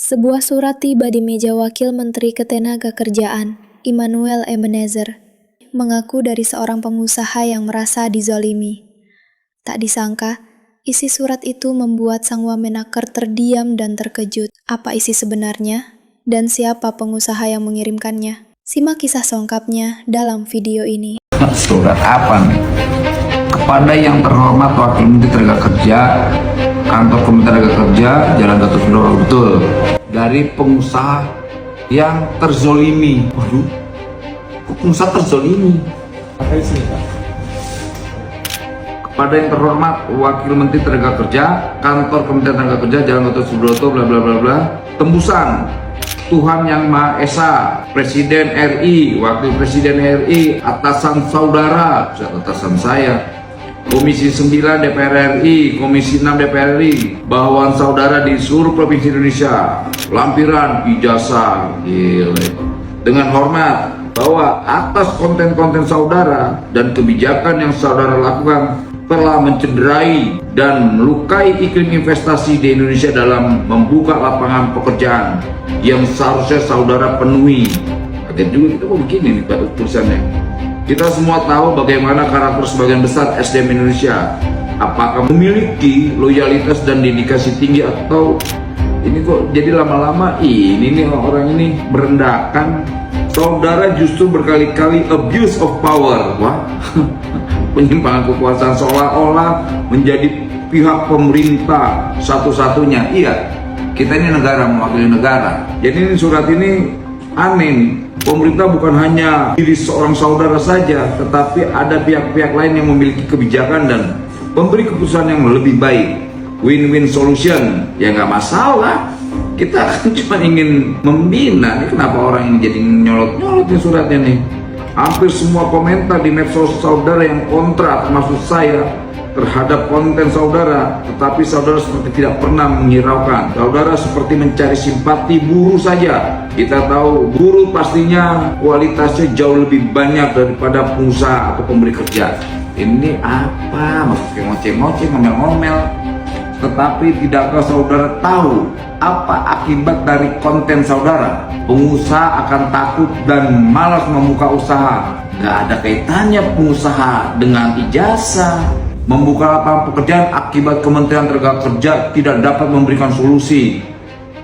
Sebuah surat tiba di meja Wakil Menteri Ketenagakerjaan, Immanuel Ebenezer, mengaku dari seorang pengusaha yang merasa dizolimi. Tak disangka, isi surat itu membuat sang Wamenaker terdiam dan terkejut. Apa isi sebenarnya? Dan siapa pengusaha yang mengirimkannya? Simak kisah selengkapnya dalam video ini. Surat apa nih? Kepada yang terhormat Wakil Menteri Tenaga Kantor Kementerian Tenaga Kerja, Jalan Gatot Subroto. Betul. Dari pengusaha yang terzolimi. Waduh, kok pengusaha terzolimi? Apa isinya, Pak? Kepada yang terhormat Wakil Menteri Tenaga Kerja, Kantor Kementerian Tenaga Kerja, Jalan Gatot Subroto, bla bla bla bla. Tembusan Tuhan Yang Maha Esa, Presiden RI, Wakil Presiden RI, atasan saudara, atasan saya, Komisi 9 DPR RI, Komisi 6 DPR RI, bawahan saudara di seluruh provinsi Indonesia, lampiran ijazah, gile. Dengan hormat bahwa atas konten-konten saudara dan kebijakan yang saudara lakukan telah mencederai dan melukai iklim investasi di Indonesia dalam membuka lapangan pekerjaan yang seharusnya saudara penuhi. Kaget juga kita kok begini nih tulisannya. Kita semua tahu bagaimana karakter sebagian besar SDM Indonesia. Apakah memiliki loyalitas dan dedikasi tinggi atau ini kok jadi lama-lama ini nih orang ini merendahkan. Saudara justru berkali-kali abuse of power. Wah, penyimpangan kekuasaan seolah-olah menjadi pihak pemerintah satu-satunya. Iya, kita ini negara, mewakili negara. Jadi ini surat ini aneh nih. Pemerintah bukan hanya diri seorang saudara saja, tetapi ada pihak-pihak lain yang memiliki kebijakan dan memberi keputusan yang lebih baik. Win-win solution, ya nggak masalah. Kita cuma ingin membina. Ini kenapa orang ini jadi nyolot-nyolot nih suratnya nih. Hampir semua komentar di medsos saudara yang kontra, termasuk saya, terhadap konten saudara, tetapi saudara seperti tidak pernah menghiraukan. Saudara seperti mencari simpati buruh saja. Kita tahu buruh pastinya kualitasnya jauh lebih banyak daripada pengusaha atau pemberi kerja. Ini apa? Maksudnya ngoceh-ngoceh, ngomel-ngomel. Tetapi tidakkah saudara tahu apa akibat dari konten saudara? Pengusaha akan takut dan malas membuka usaha. Gak ada kaitannya pengusaha dengan ijazah. Membuka lapangan pekerjaan akibat Kementerian Tenaga Kerja tidak dapat memberikan solusi.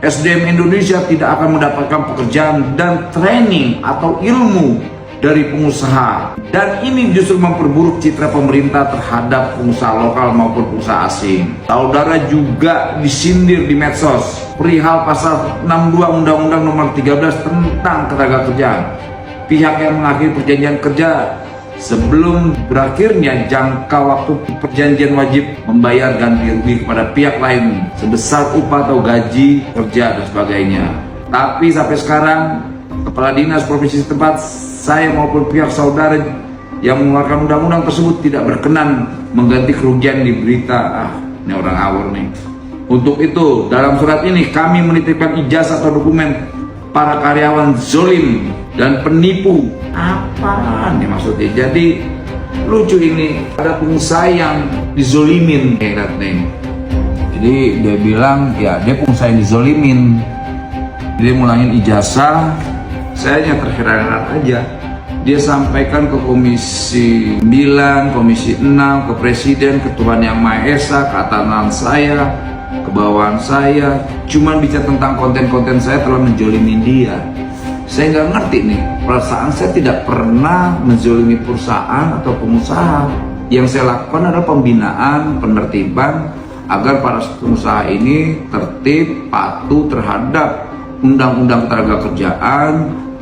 SDM Indonesia tidak akan mendapatkan pekerjaan dan training atau ilmu dari pengusaha. Dan ini justru memperburuk citra pemerintah terhadap pengusaha lokal maupun pengusaha asing. Saudara juga disindir di medsos perihal pasal 62 Undang-Undang Nomor 13 tentang Ketenagakerjaan. Pihak yang mengakhiri perjanjian kerja sebelum berakhirnya jangka waktu perjanjian wajib membayar ganti rugi kepada pihak lain sebesar upah atau gaji kerja dan sebagainya. Tapi sampai sekarang Kepala Dinas Provinsi setempat, saya maupun pihak saudara yang mengeluarkan undang-undang tersebut tidak berkenan mengganti kerugian di berita. Ini orang awur nih. Untuk itu, dalam surat ini kami menitipkan ijazah atau dokumen para karyawan zolim dan penipu. Apaan nih maksudnya? Jadi lucu ini, ada pengusaha yang dizolimin kayak nih. Jadi dia bilang ya dia pengusaha yang dizolimin. Dia mulangin ijazah, saya hanya terheran-heran aja. Dia sampaikan ke Komisi 9, Komisi 6, ke Presiden, ke Tuhan Yang Maha Esa, ke atasan saya, ke bawahan saya, cuman bicara tentang konten-konten saya telah menjolimin dia. Saya nggak ngerti nih, perasaan saya tidak pernah menzolimi perusahaan atau pengusaha. Yang saya lakukan adalah pembinaan, penertiban agar para pengusaha ini tertib, patuh terhadap Undang-Undang Ketenagakerjaan,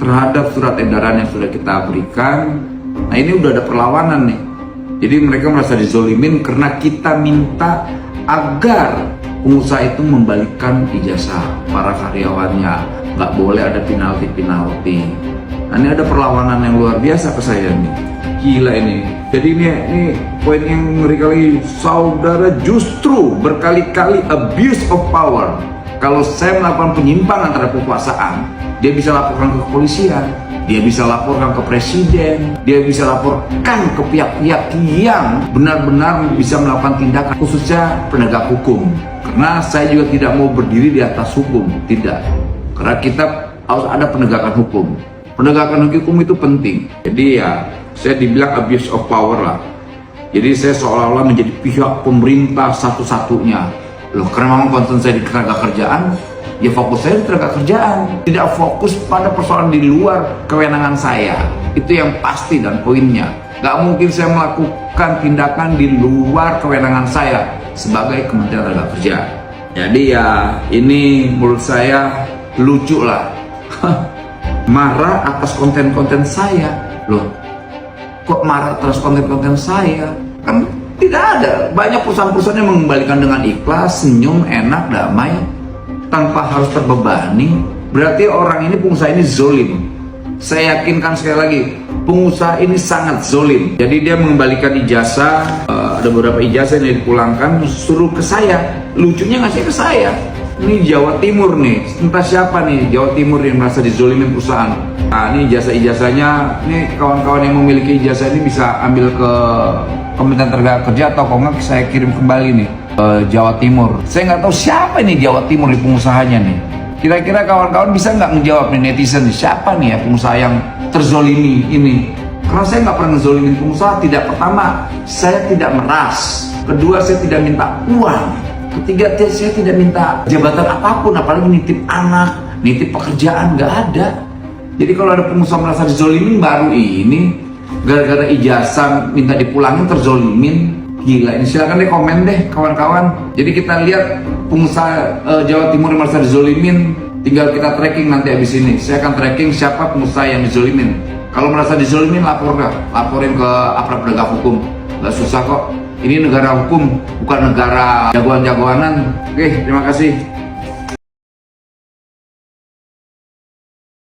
terhadap surat edaran yang sudah kita berikan. Nah ini udah ada perlawanan nih. Jadi mereka merasa dizolimin karena kita minta agar pengusaha itu membalikkan ijazah para karyawannya. Nggak boleh ada penalti. Nah ini ada perlawanan yang luar biasa ke saya nih. Gila ini. Jadi ini poin yang ngeri kali. Saudara justru berkali-kali abuse of power. Kalau saya melakukan penyimpangan terhadap kekuasaan, dia bisa laporkan ke kepolisian. dia bisa laporkan ke presiden, dia bisa laporkan ke pihak-pihak yang benar-benar bisa melakukan tindakan, khususnya penegak hukum. Karena saya juga tidak mau berdiri di atas hukum, tidak. Karena kita harus ada penegakan hukum. Penegakan hukum itu penting. Jadi ya, saya dibilang abuse of power lah. Jadi saya seolah-olah menjadi pihak pemerintah satu-satunya. Loh, karena memang konsen saya di tenaga kerjaan, ya fokus saya di tenaga kerjaan. Tidak fokus pada persoalan di luar kewenangan saya. Itu yang pasti dan poinnya. Gak mungkin saya melakukan tindakan di luar kewenangan saya sebagai Kementerian Tenaga Kerja. Jadi ya, ini menurut saya lucu lah. Marah atas konten-konten saya. Loh, kok marah atas konten-konten saya? Kan tidak ada. Banyak perusahaan-perusahaan yang mengembalikan dengan ikhlas, senyum, enak, damai, tanpa harus terbebani. Berarti orang ini, pengusaha ini zolim. Saya yakinkan sekali lagi, pengusaha ini sangat zolim. Jadi dia mengembalikan ijazah, ada beberapa ijazah yang dipulangkan, suruh ke saya. Lucunya ngasih ke saya. Ini Jawa Timur nih, entah siapa nih Jawa Timur yang merasa dizolimin perusahaan. Nah, ini ijazah-ijazahnya, ini kawan-kawan yang memiliki ijazah ini bisa ambil ke Kementerian Tenaga Kerja atau kalau nggak saya kirim kembali nih ke Jawa Timur. Saya nggak tahu siapa ini Jawa Timur di pengusahanya nih. Kira-kira kawan-kawan bisa nggak menjawab nih netizen, siapa nih ya pengusaha yang terzolimi ini? Karena saya nggak pernah ngezolimin pengusaha. Tidak, pertama, saya tidak meras. Kedua, saya tidak minta uang. Ketiga, saya tidak minta jabatan apapun, apalagi nitip anak, nitip pekerjaan, nggak ada. Jadi kalau ada pengusaha merasa dizolimin baru ini, gara-gara ijazah minta dipulangin terzolimin. Gila, ini silakan deh komen deh kawan-kawan. Jadi kita lihat pengusaha Jawa Timur yang merasa dizolimin, tinggal kita tracking nanti habis ini. Saya akan tracking siapa pengusaha yang dizolimin. Kalau merasa dizolimin laporin ke aparat penegak hukum. Gak susah kok. Ini negara hukum, bukan negara jagoan-jagoanan. Oke, terima kasih.